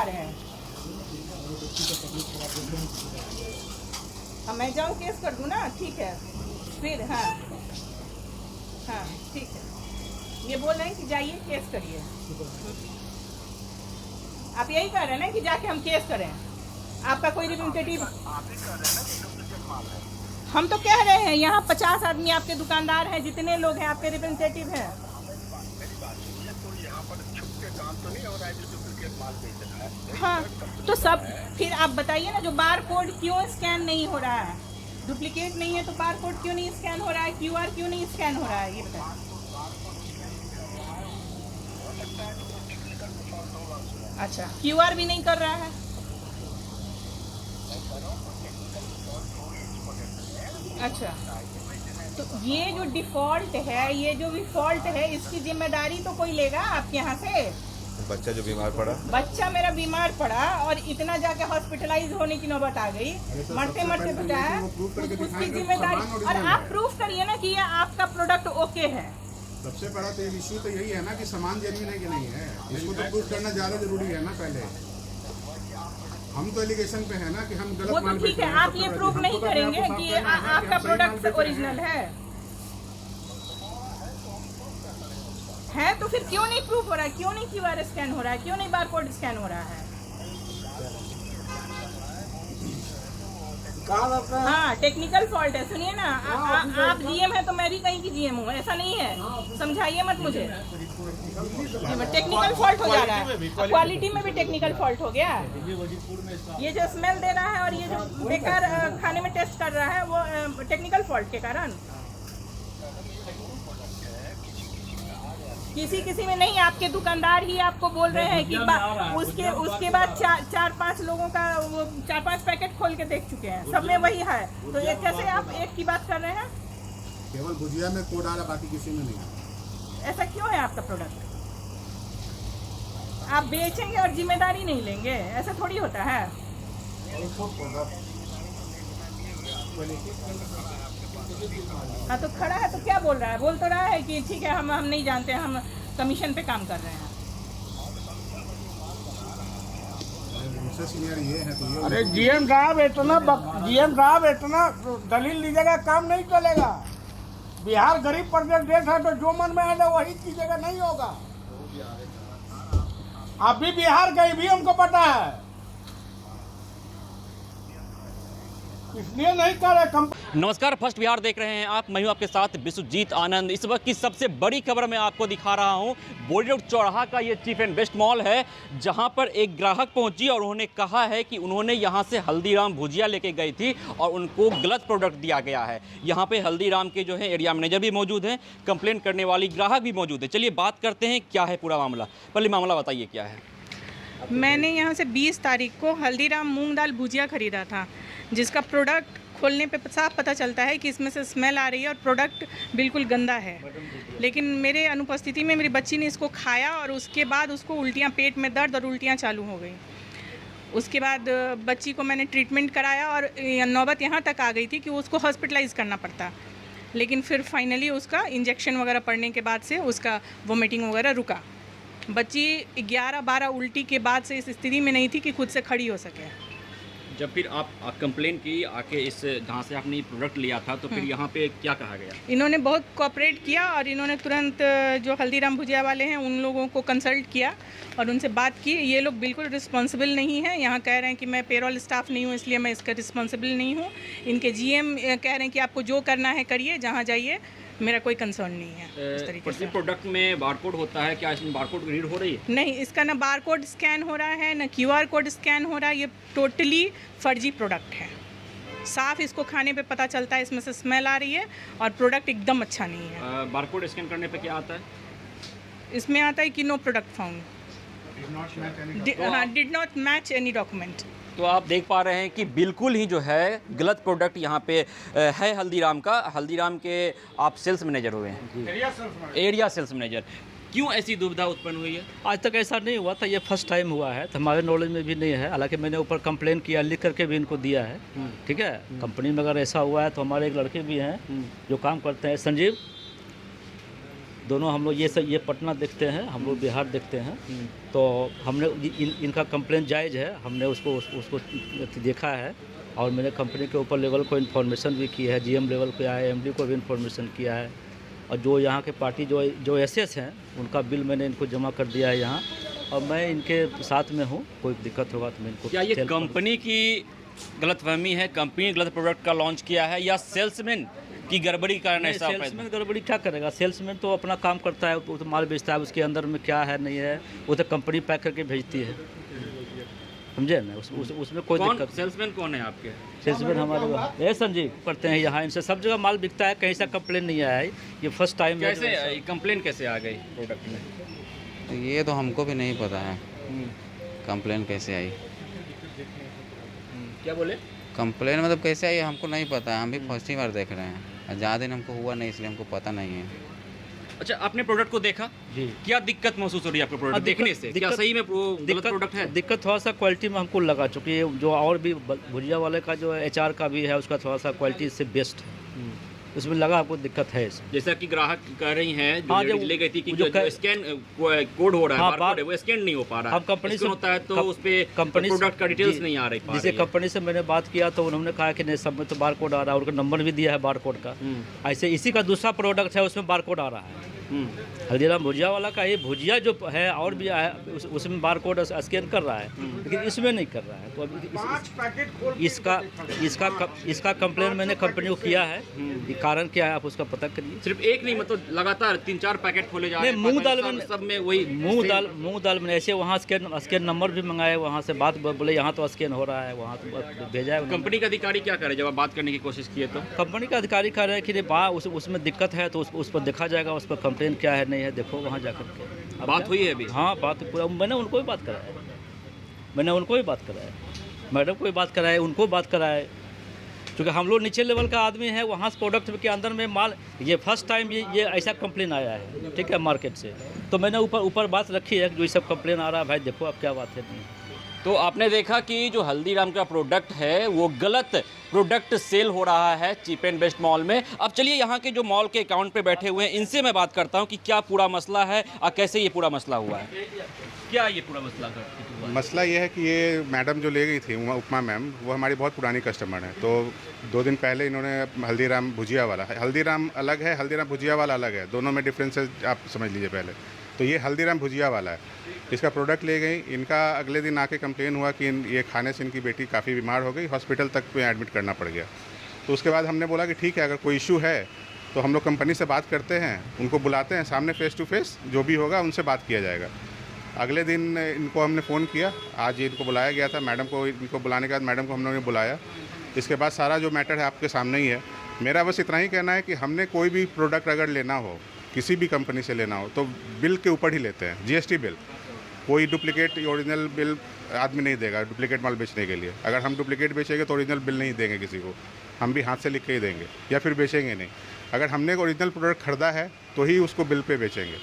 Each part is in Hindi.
रहे हैं? हाँ, मैं जाऊँ केस कर दूँ ना, ठीक है फिर। हाँ हाँ ठीक है, ये बोल रहे हैं कि जाइए केस करिए। आप यही कह रहे हैं ना कि जाके हम केस करें? आपका कोई रिप्रेजेंटेटिव? हम तो कह रहे हैं यहाँ 50 आदमी आपके दुकानदार हैं, जितने लोग हैं आपके रिप्रेजेंटेटिव हैं। हाँ तो सब फिर आप बताइए ना, जो बार कोड क्यों स्कैन नहीं हो रहा है? डुप्लीकेट नहीं है तो बार कोड क्यों नहीं स्कैन हो रहा है? क्यूआर क्यों नहीं स्कैन हो रहा है, ये बताइए। अच्छा, क्यूआर भी नहीं कर रहा है? अच्छा, तो ये जो डिफ़ॉल्ट है, ये जो डिफ़ॉल्ट है, इसकी जिम्मेदारी तो कोई लेगा आपके यहाँ से? बच्चा जो बीमार पड़ा, बच्चा मेरा बीमार पड़ा और इतना जाके हॉस्पिटलाइज होने की नौबत आ गई, मरते मरते बचा है, उसकी जिम्मेदारी। और आप प्रूफ करिए ना कि ये आपका प्रोडक्ट ओके है। सबसे बड़ा तो इशू तो यही है ना कि सामान जेन्युइन है कि नहीं है, इसको तो प्रूफ करना ज़्यादा जरूरी है ना। पहले हम तो एलिगेशन पे है ना कि हम गलत वो तो ठीक है, आप ये प्रूफ नहीं करेंगे कि आपका प्रोडक्ट ओरिजिनल है तो फिर क्यों नहीं प्रूफ हो रहा है? क्यों नहीं क्यूआर स्कैन हो रहा है? क्यों नहीं बारकोड स्कैन हो रहा है? हाँ, टेक्निकल फॉल्ट है। सुनिए ना, आप जीएम है तो मैं भी कहीं की जीएम हूँ, ऐसा नहीं है, समझाइए मत मुझे। टेक्निकल फॉल्ट हो जा रहा है, क्वालिटी में भी टेक्निकल फॉल्ट हो गया। ये जो स्मेल दे रहा है और ये जो बेकार खाने में टेस्ट कर रहा है, वो टेक्निकल फॉल्ट के कारण। किसी में नहीं, आपके दुकानदार ही आपको बोल रहे हैं कि उसके बाद चार पांच लोगों का वो 4-5 पैकेट खोल के देख चुके हैं, सब में वही है। तो ये कैसे आप एक की बात कर रहे हैं? केवल भुजिया में कोड आ रहा, बाकी किसी में नहीं। ऐसा क्यों है आपका प्रोडक्ट? आप बेचेंगे और जिम्मेदारी नहीं लेंगे, ऐसा थोड़ी होता है। हाँ तो खड़ा है तो क्या बोल रहा है? बोल तो रहा है कि ठीक है, हम नहीं जानते, हम कमीशन पे काम कर रहे हैं। ये है तो ये अरे जीएम साहब इतना दलील लीजिएगा, काम नहीं चलेगा। बिहार गरीब प्रदेश देश है, तो जो मन में है वही कीजिएगा, नहीं होगा। आप भी बिहार गए भी, हमको पता है, इसलिए नहीं कर रहे। नमस्कार, फर्स्ट बिहार देख रहे हैं आप। मैं हूं आपके साथ विश्वजीत आनंद। इस वक्त की सबसे बड़ी खबर मैं आपको दिखा रहा हूं। बोरी रोड चौराहा का ये चीफ एंड बेस्ट मॉल है, जहां पर एक ग्राहक पहुंची और उन्होंने कहा है कि उन्होंने यहां से हल्दीराम भुजिया लेके गई थी और उनको गलत प्रोडक्ट दिया गया है। यहां पे हल्दीराम के जो है एरिया मैनेजर भी मौजूद हैं, कंप्लेन करने वाली ग्राहक भी मौजूद है। चलिए बात करते हैं क्या है पूरा मामला। पहले मामला बताइए क्या है। मैंने यहाँ से 20 तारीख को हल्दीराम मूंग दाल भुजिया ख़रीदा था, जिसका प्रोडक्ट खोलने पे साफ पता चलता है कि इसमें से स्मेल आ रही है और प्रोडक्ट बिल्कुल गंदा है। लेकिन मेरे अनुपस्थिति में मेरी बच्ची ने इसको खाया और उसके बाद उसको उल्टियाँ, पेट में दर्द और उल्टियाँ चालू हो गई। उसके बाद बच्ची को मैंने ट्रीटमेंट कराया और नौबत यहाँ तक आ गई थी कि उसको हॉस्पिटलाइज़ करना पड़ता। लेकिन फिर फाइनली उसका इंजेक्शन वगैरह पड़ने के बाद से उसका वोमिटिंग वगैरह रुका। बच्ची 11-12 उल्टी के बाद से इस स्थिति में नहीं थी कि खुद से खड़ी हो सके। जब फिर आप कंप्लेन की आके इस जहाँ से आपने प्रोडक्ट लिया था, तो फिर यहाँ पे क्या कहा गया? इन्होंने बहुत कोऑपरेट किया और इन्होंने तुरंत जो हल्दीराम भुजिया वाले हैं उन लोगों को कंसल्ट किया और उनसे बात की। ये लोग बिल्कुल रिस्पॉन्सिबल नहीं है। यहाँ कह रहे हैं कि मैं पेरोल स्टाफ नहीं हूँ, इसलिए मैं इसका रिस्पॉन्सिबल नहीं हूँ। इनके जीएम कह रहे हैं कि आपको जो करना है करिए, जहाँ जाइए, मेरा कोई कंसर्न नहीं है। इस तरीके से प्रोडक्ट में बारकोड होता है, क्या इसमें बारकोड रीड हो रही है? नहीं, इसका ना बारकोड स्कैन हो रहा है, ना क्यूआर कोड स्कैन हो रहा है। ये टोटली फर्जी प्रोडक्ट है। साफ इसको खाने पे पता चलता है इसमें से स्मेल आ रही है और प्रोडक्ट एकदम अच्छा नहीं है। बारकोड स्कैन करने पे क्या आता है? इसमें आता है कि no product found, did not match any document. तो आप देख पा रहे हैं कि बिल्कुल ही जो है गलत प्रोडक्ट यहाँ पे है हल्दीराम का। हल्दीराम के आप सेल्स मैनेजर हुए हैं, एरिया सेल्स मैनेजर। क्यों ऐसी दुविधा उत्पन्न हुई है? आज तक ऐसा नहीं हुआ था, ये फर्स्ट टाइम हुआ है, तो हमारे नॉलेज में भी नहीं है। हालांकि मैंने ऊपर कंप्लेन किया, लिख करके भी इनको दिया है। ठीक है, कंपनी में अगर ऐसा हुआ है तो हमारे एक लड़के भी हैं जो काम करते हैं, संजीव, दोनों हम लोग ये पटना देखते हैं, हम लोग बिहार देखते हैं। तो हमने इनका कंप्लेंट जायज़ है, हमने उसको देखा है और मैंने कंपनी के ऊपर लेवल को इन्फॉर्मेशन भी की है, जीएम लेवल पे आया, एमडी को भी इन्फॉर्मेशन किया है और जो यहाँ के पार्टी जो एसएस हैं उनका बिल मैंने इनको जमा कर दिया है यहाँ, और मैं इनके साथ में हूँ। कोई दिक्कत होगा तो मैं इनको क्या ये कंपनी की गलतफहमी है, कंपनी ने गलत प्रोडक्ट का लॉन्च किया है, या सेल्समैन की गड़बड़ी कारण ऐसा? सेल्समैन गड़बड़ी क्या करेगा? सेल्समैन तो अपना काम करता है, वो तो माल बेचता है, उसके अंदर में क्या है नहीं है वो तो कंपनी पैक करके भेजती है, समझे ना? उसमें कोई दिक्कत। सेल्समैन कौन है आपके? सेल्समैन हमारे ये संजीव करते हैं यहाँ, इनसे सब जगह माल बिकता है, कहीं से कंप्लेन नहीं आया है। ये फर्स्ट टाइम है। कैसे कंप्लेन कैसे आ गई प्रोडक्ट में? तो ये तो हमको भी नहीं पता है कंप्लेन कैसे आई। क्या बोले? कंप्लेन मतलब कैसे आई हमको नहीं पता है, हम भी फर्स्ट ही बार देख रहे हैं, ज़्यादा दिन हमको हुआ नहीं इसलिए हमको पता नहीं है। अच्छा, आपने प्रोडक्ट को देखा जी। क्या दिक्कत महसूस हो रही है आपको प्रोडक्ट देखने से? क्या सही में वो गलत प्रोडक्ट है? दिक्कत थोड़ा सा क्वालिटी में हमको लगा, चूँकि जो और भी भुजिया वाले का जो एचआर का भी है उसका थोड़ा सा क्वालिटी से बेस्ट है, उसमें लगा आपको दिक्कत है इसमें। जैसा कि ग्राहक कह रही हैं, हाँ, जो ले गई थी कि जो स्कैन कोड हो रहा है, हाँ, बारकोड है, वो स्कैन नहीं हो पा रहा है। हम कंपनी से होता है तो उस पे कंपनी प्रोडक्ट का डिटेल्स नहीं आ रही। जिसे कंपनी से मैंने बात किया तो उन्होंने कहा कि नहीं, सब में तो बारकोड आ रहा है, उनका नंबर भी दिया है बारकोड का। ऐसे इसी का दूसरा प्रोडक्ट है उसमें बारकोड आ रहा है। हल्दीराम भुजिया वाला का ये भुजिया जो है और भी है उसमें बारकोड स्कैन कर रहा है, लेकिन इसमें नहीं कर रहा है। तो अभी इसका कंप्लेन मैंने कंपनी को किया है, ये कारण क्या है आप उसका पता करिए। सिर्फ एक नहीं, मतलब लगातार 3-4 पैकेट खोले जा रहे हैं। मूंग दाल में सब में वही मूंग दाल में ऐसे वहाँ स्कैन नंबर भी मंगाए, वहाँ से बात बोले यहाँ तो स्कैन हो रहा है, वहाँ तो भेजा है। कंपनी का अधिकारी क्या करे जब आप बात करने की कोशिश किए तो? कंपनी का अधिकारी कह रहे हैं कि उसमें दिक्कत है तो उस पर देखा जाएगा, उस पर कंप्लेन क्या है नहीं है देखो वहाँ जाकर के। बात हुई है अभी? हाँ, बात पूरा मैंने उनको भी बात कराया, मैडम को भी बात कराया, उनको बात कराया, क्योंकि हम लोग नीचे लेवल का आदमी है, वहाँ से प्रोडक्ट के अंदर में माल ये फर्स्ट टाइम ये ऐसा कंप्लेन आया है, ठीक है, मार्केट से। तो मैंने ऊपर बात रखी है कि जो ये सब कंप्लेन आ रहा है भाई देखो अब क्या बात है। तो आपने देखा कि जो हल्दीराम का प्रोडक्ट है वो गलत प्रोडक्ट सेल हो रहा है चीप एंड बेस्ट मॉल में। अब चलिए यहाँ के जो मॉल के अकाउंट पे बैठे हुए हैं इनसे मैं बात करता हूँ कि क्या पूरा मसला है और कैसे ये पूरा मसला हुआ है। क्या ये पूरा मसला हुआ? मसला ये है कि ये मैडम जो ले गई थी उपमा मैम, वो हमारी बहुत पुरानी कस्टमर है। तो 2 दिन पहले इन्होंने हल्दीराम भुजिया वाला है, हल्दीराम अलग है, हल्दीराम भुजिया वाला अलग है, दोनों में डिफरेंसेस आप समझ लीजिए पहले। तो ये हल्दीराम भुजिया वाला है, इसका प्रोडक्ट ले गई, इनका अगले दिन आके कंप्लेन हुआ कि ये खाने से इनकी बेटी काफ़ी बीमार हो गई, हॉस्पिटल तक में एडमिट करना पड़ गया। तो उसके बाद हमने बोला कि ठीक है, अगर कोई इशू है तो हम लोग कंपनी से बात करते हैं, उनको बुलाते हैं सामने फेस टू फेस, जो भी होगा उनसे बात किया जाएगा। अगले दिन इनको हमने फ़ोन किया, आज इनको बुलाया गया था, मैडम को इनको बुलाने के बाद मैडम को हम लोगों ने बुलाया। इसके बाद सारा जो मैटर है आपके सामने ही है। मेरा बस इतना ही कहना है कि हमने कोई भी प्रोडक्ट अगर लेना हो, किसी भी कंपनी से लेना हो, तो बिल के ऊपर ही लेते हैं, जीएसटी बिल। कोई डुप्लीकेट ओरिजिनल बिल आदमी नहीं देगा डुप्लीकेट माल बेचने के लिए। अगर हम डुप्लीकेट बेचेंगे तो ओरिजिनल बिल नहीं देंगे किसी को, हम भी हाथ से लिख के ही देंगे या फिर बेचेंगे नहीं। अगर हमने ओरिजिनल प्रोडक्ट खरीदा है तो ही उसको बिल पे बेचेंगे।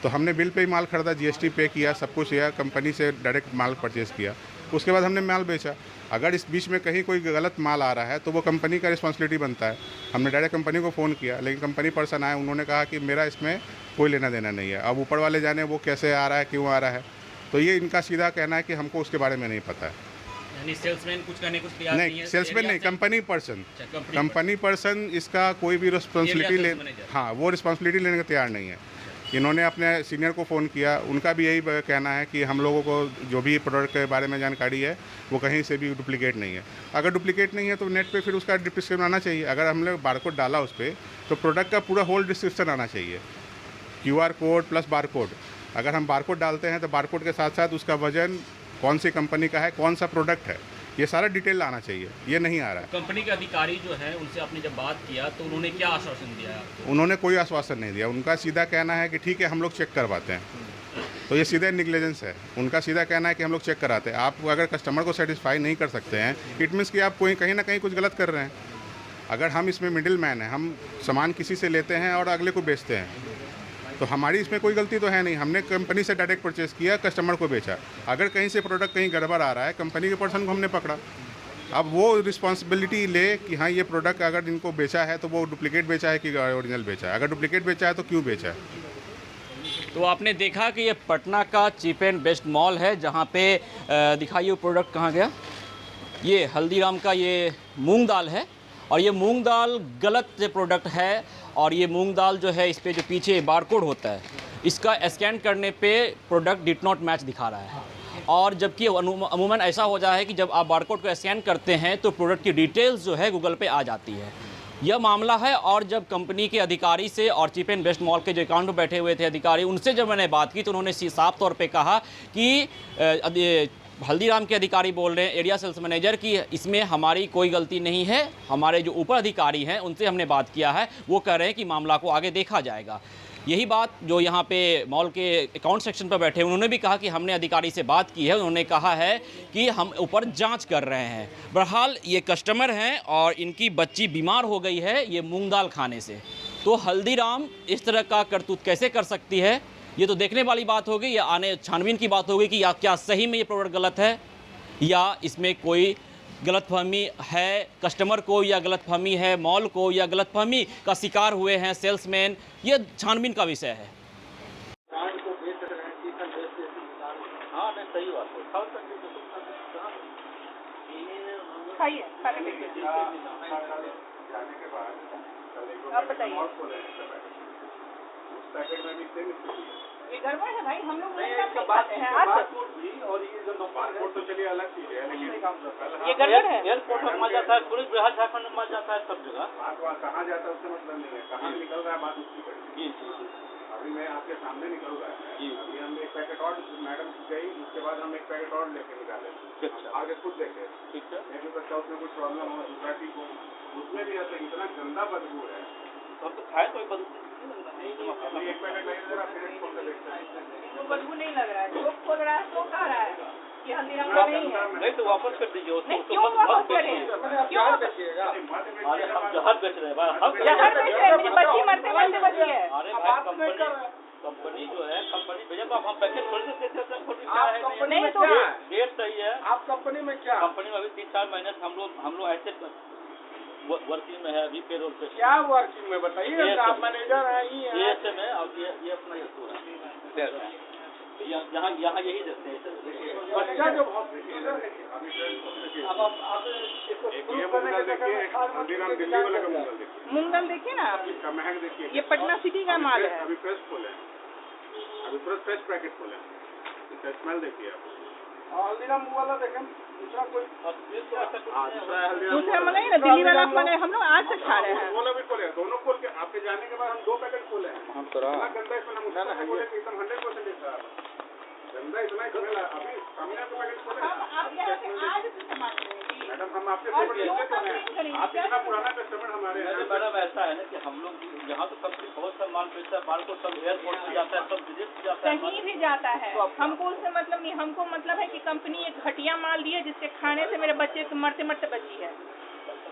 तो हमने बिल पे ही माल खरीदा, जीएसटी पे किया, सब कुछ किया, कंपनी से डायरेक्ट माल परचेज़ किया, उसके बाद हमने माल बेचा। अगर इस बीच में कहीं कोई गलत माल आ रहा है तो वो कंपनी का रिस्पॉन्सिबिलिटी बनता है। हमने डायरेक्ट कंपनी को फ़ोन किया, लेकिन कंपनी पर्सन आए, उन्होंने कहा कि मेरा इसमें कोई लेना देना नहीं है। अब ऊपर वाले जाने वो कैसे आ रहा है, क्यों आ रहा है, तो ये इनका सीधा कहना है कि हमको उसके बारे में नहीं पता है। यानी सेल्समैन कुछ करने कुछ तैयार नहीं, सेल्समैन नहीं, कंपनी पर्सन इसका कोई भी रिस्पॉन्सिबिलिटी हाँ, वो रिस्पॉन्सिबिलिटी लेने का तैयार नहीं है। इन्होंने अपने सीनियर को फ़ोन किया, उनका भी यही कहना है कि हम लोगों को जो भी प्रोडक्ट के बारे में जानकारी है वो कहीं से भी डुप्लीकेट नहीं है। अगर डुप्लीकेट नहीं है तो नेट पे फिर उसका डिस्क्रिप्शन आना चाहिए। अगर हमने बारकोड डाला उस पर तो प्रोडक्ट का पूरा होल डिस्क्रिप्शन आना चाहिए, QR कोड प्लस बारकोड। अगर हम बारकोड डालते हैं तो बारकोड के साथ साथ उसका वजन, कौन सी कंपनी का है, कौन सा प्रोडक्ट है, ये सारा डिटेल आना चाहिए। ये नहीं आ रहा है। कंपनी के अधिकारी जो है उनसे आपने जब बात किया तो उन्होंने क्या आश्वासन दिया आपको? उन्होंने कोई आश्वासन नहीं दिया। उनका सीधा कहना है कि ठीक है हम लोग चेक करवाते हैं। तो ये सीधे निग्लिजेंस है। उनका सीधा कहना है कि हम लोग चेक कराते हैं। आप अगर कस्टमर को सेटिस्फाई नहीं कर सकते हैं, इट मीन्स कि आप कोई कहीं ना कहीं कुछ गलत कर रहे हैं। अगर हम इसमें मिडिल मैन हैं, हम सामान किसी से लेते हैं और अगले को बेचते हैं, तो हमारी इसमें कोई गलती तो है नहीं। हमने कंपनी से डायरेक्ट परचेज़ किया, कस्टमर को बेचा। अगर कहीं से प्रोडक्ट कहीं गड़बड़ आ रहा है, कंपनी के पर्सन को हमने पकड़ा, अब वो रिस्पॉन्सिबिलिटी ले कि हाँ ये प्रोडक्ट अगर इनको बेचा है तो वो डुप्लीकेट बेचा है कि ओरिजिनल बेचा है, अगर डुप्लीकेट बेचा है तो क्यों बेचा है। तो आपने देखा कि ये पटना का चीप एंड बेस्ट मॉल है, जहाँ पे दिखाइए प्रोडक्ट कहाँ गया। ये हल्दीराम का ये मूंग दाल है और ये मूंग दाल गलत प्रोडक्ट है। और ये मूंग दाल जो है, इस पे जो पीछे बारकोड होता है, इसका स्कैन करने पे प्रोडक्ट डिड नॉट मैच दिखा रहा है। और जबकि अमूमन ऐसा हो जाता है कि जब आप बारकोड को स्कैन करते हैं तो प्रोडक्ट की डिटेल्स जो है गूगल पे आ जाती है। यह मामला है। और जब कंपनी के अधिकारी से और चीप एंड बेस्ट मॉल के जो अकाउंट में बैठे हुए थे अधिकारी, उनसे जब मैंने बात की तो उन्होंने साफ तौर पे कहा कि हल्दीराम के अधिकारी बोल रहे हैं, एरिया सेल्स मैनेजर, की इसमें हमारी कोई गलती नहीं है। हमारे जो ऊपर अधिकारी हैं उनसे हमने बात किया है, वो कह रहे हैं कि मामला को आगे देखा जाएगा। यही बात जो यहाँ पे मॉल के अकाउंट सेक्शन पर बैठे उन्होंने भी कहा कि हमने अधिकारी से बात की है। उन्होंने कहा है कि हम ऊपर जांच कर रहे हैं। बहरहाल ये कस्टमर हैं और इनकी बच्ची बीमार हो गई है ये मूंग दाल खाने से। तो हल्दीराम इस तरह का करतूत कैसे कर सकती है, ये तो देखने वाली बात होगी, या आने छानबीन की बात होगी कि या क्या सही में ये प्रोडक्ट गलत है या इसमें कोई गलतफहमी है कस्टमर को, या गलतफहमी है मॉल को, या गलतफहमी का शिकार हुए हैं सेल्समैन। ये छानबीन का विषय है। आप बताइए, ये गड़बड़ है भाई, हम लोग नहीं खाते हैं आज। और ये जो बारकोड तो चलिए अलग चीज है, लेकिन ये गड़बड़ है। एयरपोर्ट में मर जाता है, पूरी बिहार झारखंड में मर जाता है, सब जगह। बात कहाँ जाता है उससे मतलब नहीं है, कहाँ निकल रहा है बात उसकी पड़ी। अभी मैं आपके सामने निकल रहा है, अभी हम एक पैकेट और मैडम गई, उसके बाद हम एक पैकेट और लेके निकाले, आगे खुद देखे। ठीक है, नहीं तो उसमें कुछ प्रॉब्लम हो, दूसरा ठीक हो, उसमें भी ऐसा इतना गंदा बदबू है। अब तो खाए कोई बदबू एक पैकेट नहीं जरा फिर खोल के देखते हैं, बदबू नहीं लग रहा है, जो खोल रहा है तो खा रहा है कि हल्दीराम का नहीं है। नहीं तो वापस कर दीजिए उसको। नहीं, क्यों वापस करें, क्यों वापस? अरे हम जहर बेच रहे हैं भाई, हम जहर बेच रहे हैं, मेरी बच्ची मरते मरते बची है। अरे भाई कंपनी जो है, कंपनी भैया तो हम पैकेट खोल के देते हैं, क्या है नहीं तो डेट सही है। आप कंपनी में क्या, कंपनी में अभी 3-4 महीने से हम लोग ऐसे वर्किंग में है, अभी पेरोल पे। क्या वर्किंग में बताइए, आप मैनेजर हैं ही हैं। ये में अब ये अपना यहाँ यही देते हैं बच्चा जो मूंग दाल देखिए ना आप, महंग देखिए, ये पटना सिटी का माल है। अभी फ्रेश खोले, अभी फ्रेश पैकेट खोले, इसका स्मेल देखिए आप। हल्दीराम वाला देखें, दूसरा कोई दूसरा मंगाइए ना, दिल्ली वाला मंगाए, हम लोग आज तक खा रहे हैं। वो भी खोले, दोनों खोल के आपके जाने के बाद हम 2 पैकेट खोले हैं। हम गंदा इसमें हम बोले कि एकदम 100% गंदा इतना स्मेल है। अभी हमने तो पैकेट खोले, आप यहाँ से आज से सामान लेंगे। मैडम हम आपसे पेपर लेते तो हैं, आप इतना पुराना कस्टमर हमारे हैं। मैडम ऐसा है ना कि हम लोग यहाँ तो कंपनी बहुत सा माल बेचता है, माल को सब एयरपोर्ट में जाता है, सब विदेश में जाता है, कहीं भी जाता है। हमको उससे मतलब नहीं, हमको मतलब है कि कंपनी एक घटिया माल दी है जिसके खाने से मेरे बच्चे मरते मरते बची है,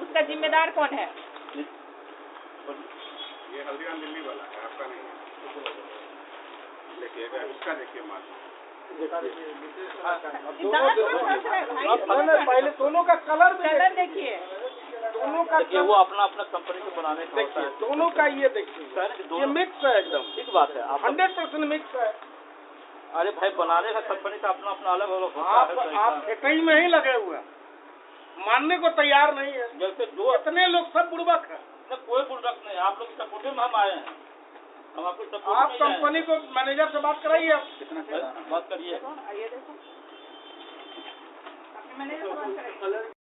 उसका जिम्मेदार कौन है? ये हल्दीराम दिल्ली वाला है, आपका नहीं है। देखिएगा इसका, देखिए माल पहले दोनों का कलर देखिए, दोनों का वो अपना अपना कंपनी को बनाने का होता है। दोनों का ये देखिए, ये मिक्स है एकदम, ठीक बात है, 100% मिक्स है। अरे भाई बनाने का कंपनी का अपना अपना अलग अलग होता है। आप कहीं में ही लगे हुए, मानने को तैयार नहीं है। जैसे दो इतने लोग सब बुड़बक है। कोई बुड़बक नहीं, आप लोग सपोर्ट में हम आए हैं, हम आपको सपोर्ट। आप कंपनी को मैनेजर से बात कराइए, आप बात करिए। ये देखो, अपने मैनेजर से बात करेंगे।